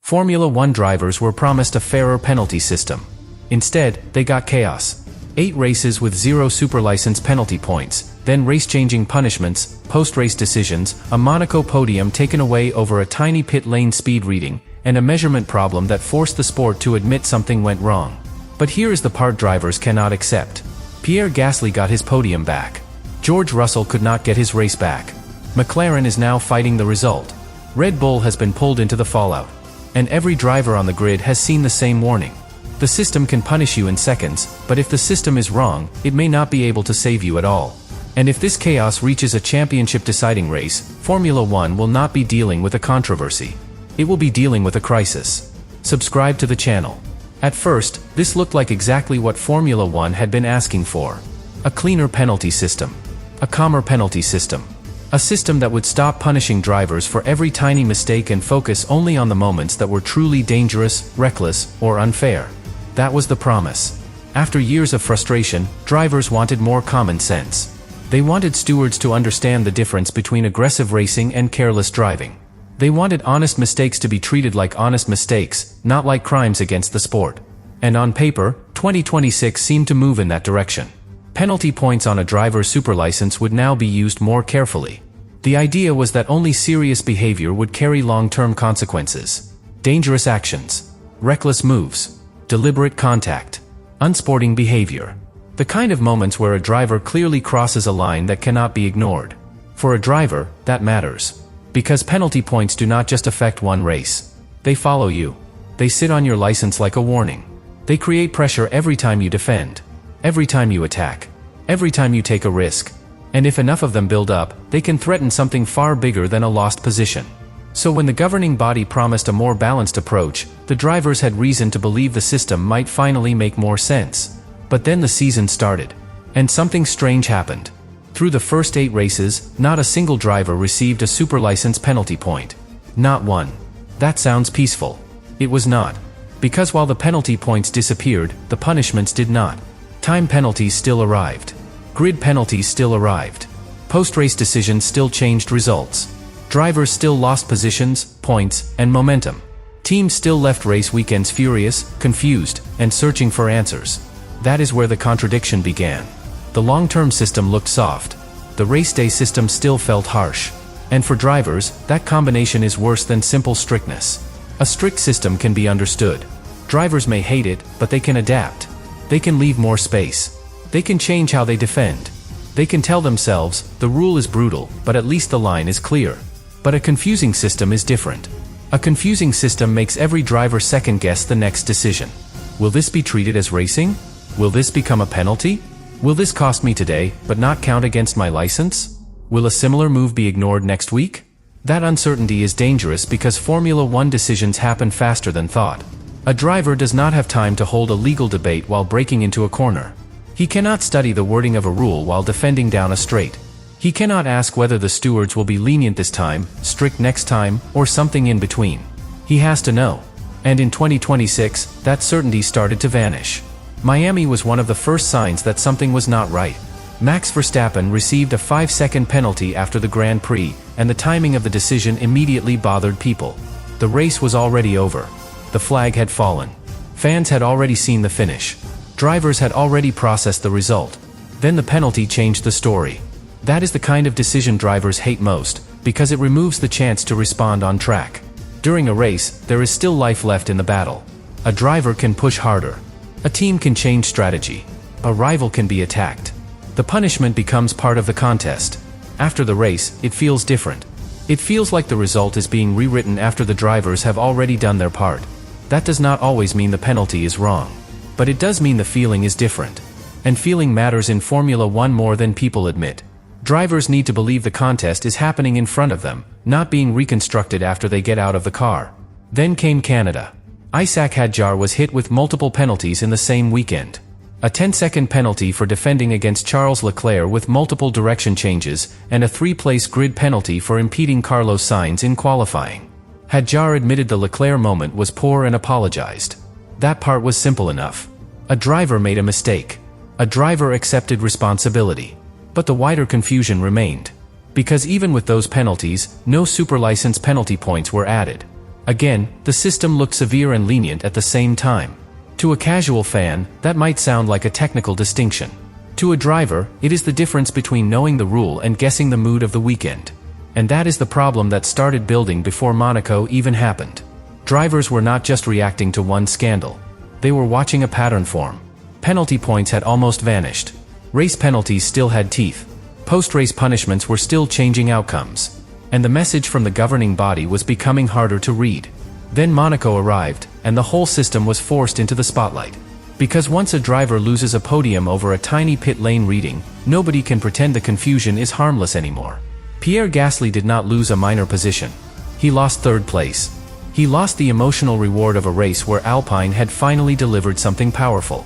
Formula One drivers were promised a fairer penalty system. Instead, they got chaos. 8 races with 0 superlicense penalty points, then race-changing punishments, post-race decisions, a Monaco podium taken away over a tiny pit lane speed reading, and a measurement problem that forced the sport to admit something went wrong. But here is the part drivers cannot accept. Pierre Gasly got his podium back. George Russell could not get his race back. McLaren is now fighting the result. Red Bull has been pulled into the fallout. And every driver on the grid has seen the same warning. The system can punish you in seconds, but if the system is wrong, it may not be able to save you at all. And if this chaos reaches a championship-deciding race, Formula One will not be dealing with a controversy. It will be dealing with a crisis. Subscribe to the channel. At first, this looked like exactly what Formula One had been asking for. A cleaner penalty system. A calmer penalty system. A system that would stop punishing drivers for every tiny mistake and focus only on the moments that were truly dangerous, reckless, or unfair. That was the promise. After years of frustration, drivers wanted more common sense. They wanted stewards to understand the difference between aggressive racing and careless driving. They wanted honest mistakes to be treated like honest mistakes, not like crimes against the sport. And on paper, 2026 seemed to move in that direction. Penalty points on a driver's superlicense would now be used more carefully. The idea was that only serious behavior would carry long-term consequences. Dangerous actions, reckless moves, deliberate contact, unsporting behavior. The kind of moments where a driver clearly crosses a line that cannot be ignored. For a driver, that matters. Because penalty points do not just affect one race. They follow you. They sit on your license like a warning. They create pressure every time you defend. Every time you attack. Every time you take a risk. And if enough of them build up, they can threaten something far bigger than a lost position. So when the governing body promised a more balanced approach, the drivers had reason to believe the system might finally make more sense. But then the season started. And something strange happened. Through the first 8 races, not a single driver received a superlicense penalty point. Not one. That sounds peaceful. It was not. Because while the penalty points disappeared, the punishments did not. Time penalties still arrived. Grid penalties still arrived. Post-race decisions still changed results. Drivers still lost positions, points, and momentum. Teams still left race weekends furious, confused, and searching for answers. That is where the contradiction began. The long-term system looked soft. The race day system still felt harsh. And for drivers, that combination is worse than simple strictness. A strict system can be understood. Drivers may hate it, but they can adapt. They can leave more space. They can change how they defend. They can tell themselves, the rule is brutal, but at least the line is clear. But a confusing system is different. A confusing system makes every driver second-guess the next decision. Will this be treated as racing? Will this become a penalty? Will this cost me today, but not count against my license? Will a similar move be ignored next week? That uncertainty is dangerous because Formula One decisions happen faster than thought. A driver does not have time to hold a legal debate while braking into a corner. He cannot study the wording of a rule while defending down a straight. He cannot ask whether the stewards will be lenient this time, strict next time, or something in between. He has to know. And in 2026, that certainty started to vanish. Miami was one of the first signs that something was not right. Max Verstappen received a 5-second penalty after the Grand Prix, and the timing of the decision immediately bothered people. The race was already over. The flag had fallen. Fans had already seen the finish. Drivers had already processed the result. Then the penalty changed the story. That is the kind of decision drivers hate most, because it removes the chance to respond on track. During a race, there is still life left in the battle. A driver can push harder. A team can change strategy. A rival can be attacked. The punishment becomes part of the contest. After the race, it feels different. It feels like the result is being rewritten after the drivers have already done their part. That does not always mean the penalty is wrong. But it does mean the feeling is different. And feeling matters in Formula One more than people admit. Drivers need to believe the contest is happening in front of them, not being reconstructed after they get out of the car. Then came Canada. Isaac Hadjar was hit with multiple penalties in the same weekend. A 10-second penalty for defending against Charles Leclerc with multiple direction changes, and a 3-place grid penalty for impeding Carlos Sainz in qualifying. Hadjar admitted the Leclerc moment was poor and apologized. That part was simple enough. A driver made a mistake. A driver accepted responsibility. But the wider confusion remained. Because even with those penalties, no superlicense penalty points were added. Again, the system looked severe and lenient at the same time. To a casual fan, that might sound like a technical distinction. To a driver, it is the difference between knowing the rule and guessing the mood of the weekend. And that is the problem that started building before Monaco even happened. Drivers were not just reacting to one scandal. They were watching a pattern form. Penalty points had almost vanished. Race penalties still had teeth. Post-race punishments were still changing outcomes. And the message from the governing body was becoming harder to read. Then Monaco arrived, and the whole system was forced into the spotlight. Because once a driver loses a podium over a tiny pit lane reading, nobody can pretend the confusion is harmless anymore. Pierre Gasly did not lose a minor position. He lost third place. He lost the emotional reward of a race where Alpine had finally delivered something powerful.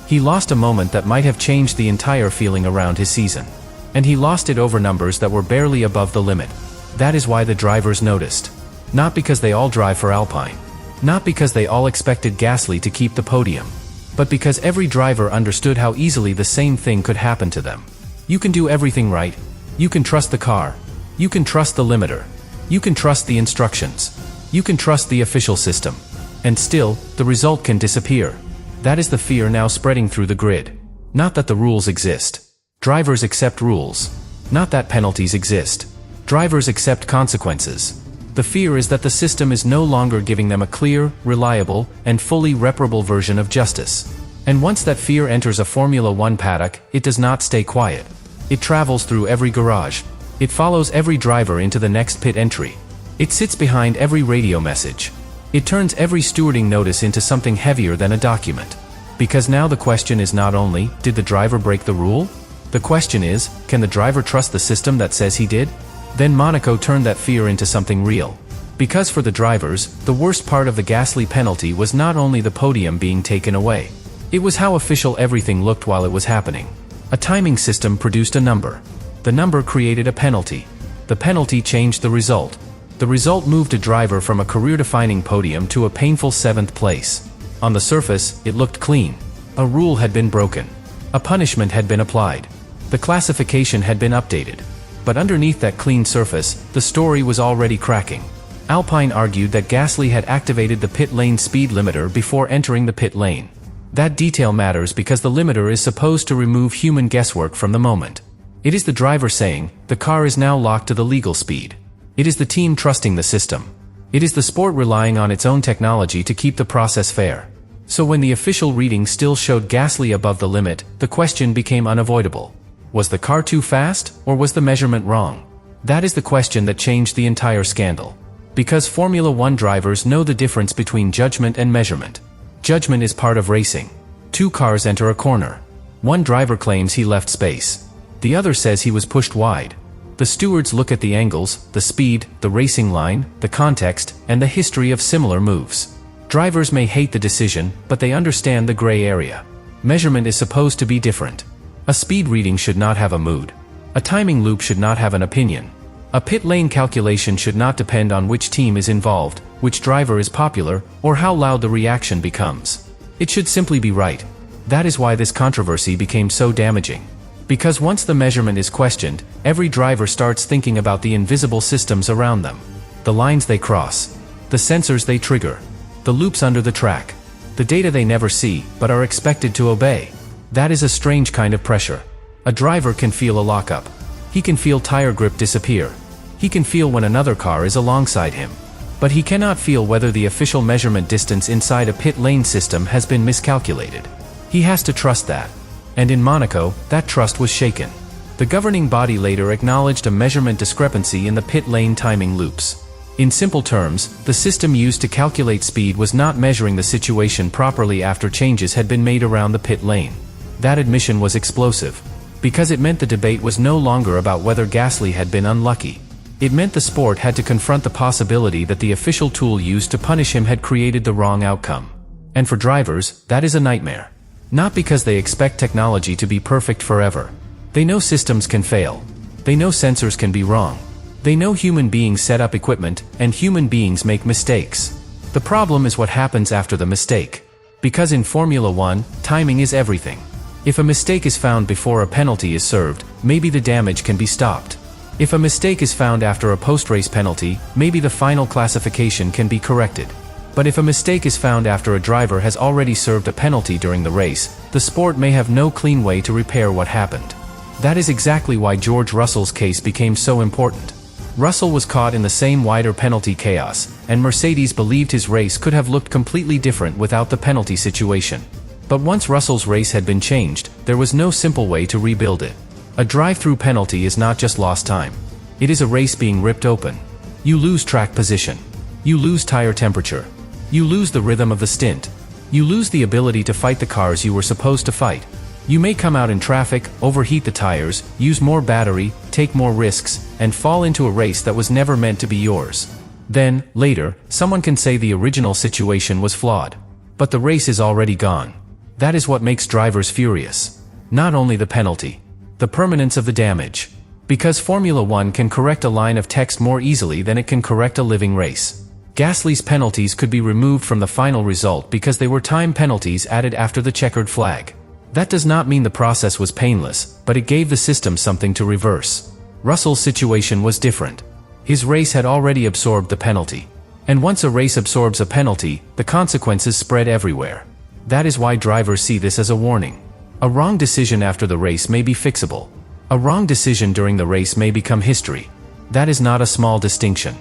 He lost a moment that might have changed the entire feeling around his season. And he lost it over numbers that were barely above the limit. That is why the drivers noticed. Not because they all drive for Alpine. Not because they all expected Gasly to keep the podium. But because every driver understood how easily the same thing could happen to them. You can do everything right. You can trust the car. You can trust the limiter. You can trust the instructions. You can trust the official system. And still, the result can disappear. That is the fear now spreading through the grid. Not that the rules exist. Drivers accept rules. Not that penalties exist. Drivers accept consequences. The fear is that the system is no longer giving them a clear, reliable, and fully reparable version of justice. And once that fear enters a Formula One paddock, it does not stay quiet. It travels through every garage. It follows every driver into the next pit entry. It sits behind every radio message. It turns every stewarding notice into something heavier than a document. Because now the question is not only, did the driver break the rule? The question is, can the driver trust the system that says he did? Then Monaco turned that fear into something real. Because for the drivers, the worst part of the Gasly penalty was not only the podium being taken away. It was how official everything looked while it was happening. A timing system produced a number. The number created a penalty. The penalty changed the result. The result moved a driver from a career-defining podium to a painful 7th place. On the surface, it looked clean. A rule had been broken. A punishment had been applied. The classification had been updated. But underneath that clean surface, the story was already cracking. Alpine argued that Gasly had activated the pit lane speed limiter before entering the pit lane. That detail matters because the limiter is supposed to remove human guesswork from the moment. It is the driver saying, the car is now locked to the legal speed. It is the team trusting the system. It is the sport relying on its own technology to keep the process fair. So when the official reading still showed Gasly above the limit, the question became unavoidable. Was the car too fast, or was the measurement wrong? That is the question that changed the entire scandal. Because Formula One drivers know the difference between judgment and measurement. Judgment is part of racing. Two cars enter a corner. One driver claims he left space. The other says he was pushed wide. The stewards look at the angles, the speed, the racing line, the context, and the history of similar moves. Drivers may hate the decision, but they understand the gray area. Measurement is supposed to be different. A speed reading should not have a mood. A timing loop should not have an opinion. A pit lane calculation should not depend on which team is involved, which driver is popular, or how loud the reaction becomes. It should simply be right. That is why this controversy became so damaging. Because once the measurement is questioned, every driver starts thinking about the invisible systems around them. The lines they cross. The sensors they trigger. The loops under the track. The data they never see, but are expected to obey. That is a strange kind of pressure. A driver can feel a lockup. He can feel tire grip disappear. He can feel when another car is alongside him. But he cannot feel whether the official measurement distance inside a pit lane system has been miscalculated. He has to trust that. And in Monaco, that trust was shaken. The governing body later acknowledged a measurement discrepancy in the pit lane timing loops. In simple terms, the system used to calculate speed was not measuring the situation properly after changes had been made around the pit lane. That admission was explosive. Because it meant the debate was no longer about whether Gasly had been unlucky. It meant the sport had to confront the possibility that the official tool used to punish him had created the wrong outcome. And for drivers, that is a nightmare. Not because they expect technology to be perfect forever. They know systems can fail. They know sensors can be wrong. They know human beings set up equipment, and human beings make mistakes. The problem is what happens after the mistake. Because in Formula One, timing is everything. If a mistake is found before a penalty is served, maybe the damage can be stopped. If a mistake is found after a post-race penalty, maybe the final classification can be corrected. But if a mistake is found after a driver has already served a penalty during the race, the sport may have no clean way to repair what happened. That is exactly why George Russell's case became so important. Russell was caught in the same wider penalty chaos, and Mercedes believed his race could have looked completely different without the penalty situation. But once Russell's race had been changed, there was no simple way to rebuild it. A drive-through penalty is not just lost time. It is a race being ripped open. You lose track position. You lose tire temperature. You lose the rhythm of the stint. You lose the ability to fight the cars you were supposed to fight. You may come out in traffic, overheat the tires, use more battery, take more risks, and fall into a race that was never meant to be yours. Then, later, someone can say the original situation was flawed. But the race is already gone. That is what makes drivers furious. Not only the penalty. The permanence of the damage. Because Formula One can correct a line of text more easily than it can correct a living race. Gasly's penalties could be removed from the final result because they were time penalties added after the checkered flag. That does not mean the process was painless, but it gave the system something to reverse. Russell's situation was different. His race had already absorbed the penalty. And once a race absorbs a penalty, the consequences spread everywhere. That is why drivers see this as a warning. A wrong decision after the race may be fixable. A wrong decision during the race may become history. That is not a small distinction.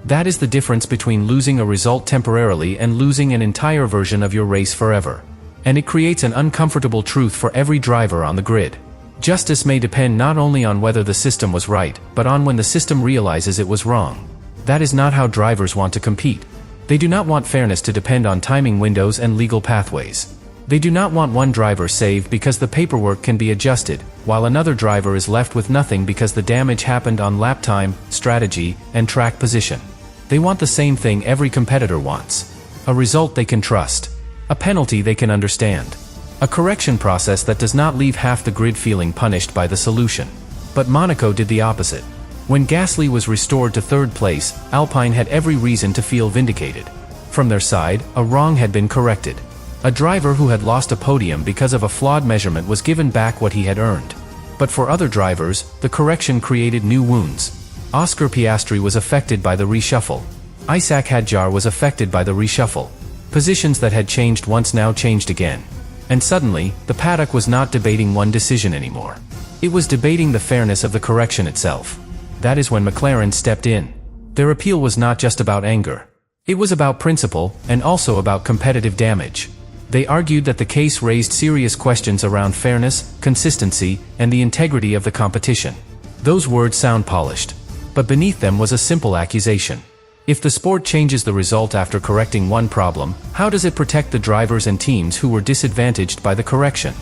That is the difference between losing a result temporarily and losing an entire version of your race forever. And it creates an uncomfortable truth for every driver on the grid. Justice may depend not only on whether the system was right, but on when the system realizes it was wrong. That is not how drivers want to compete. They do not want fairness to depend on timing windows and legal pathways. They do not want one driver saved because the paperwork can be adjusted, while another driver is left with nothing because the damage happened on lap time, strategy, and track position. They want the same thing every competitor wants. A result they can trust. A penalty they can understand. A correction process that does not leave half the grid feeling punished by the solution. But Monaco did the opposite. When Gasly was restored to third place, Alpine had every reason to feel vindicated. From their side, a wrong had been corrected. A driver who had lost a podium because of a flawed measurement was given back what he had earned. But for other drivers, the correction created new wounds. Oscar Piastri was affected by the reshuffle. Isaac Hadjar was affected by the reshuffle. Positions that had changed once now changed again. And suddenly, the paddock was not debating one decision anymore. It was debating the fairness of the correction itself. That is when McLaren stepped in. Their appeal was not just about anger. It was about principle, and also about competitive damage. They argued that the case raised serious questions around fairness, consistency, and the integrity of the competition. Those words sound polished. But beneath them was a simple accusation. If the sport changes the result after correcting one problem, how does it protect the drivers and teams who were disadvantaged by the correction?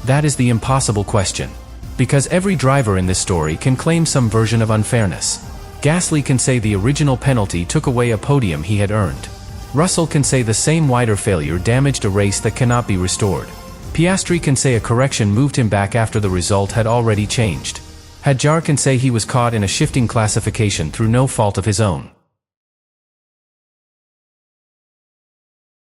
That is the impossible question. Because every driver in this story can claim some version of unfairness. Gasly can say the original penalty took away a podium he had earned. Russell can say the same wider failure damaged a race that cannot be restored. Piastri can say a correction moved him back after the result had already changed. Hadjar can say he was caught in a shifting classification through no fault of his own.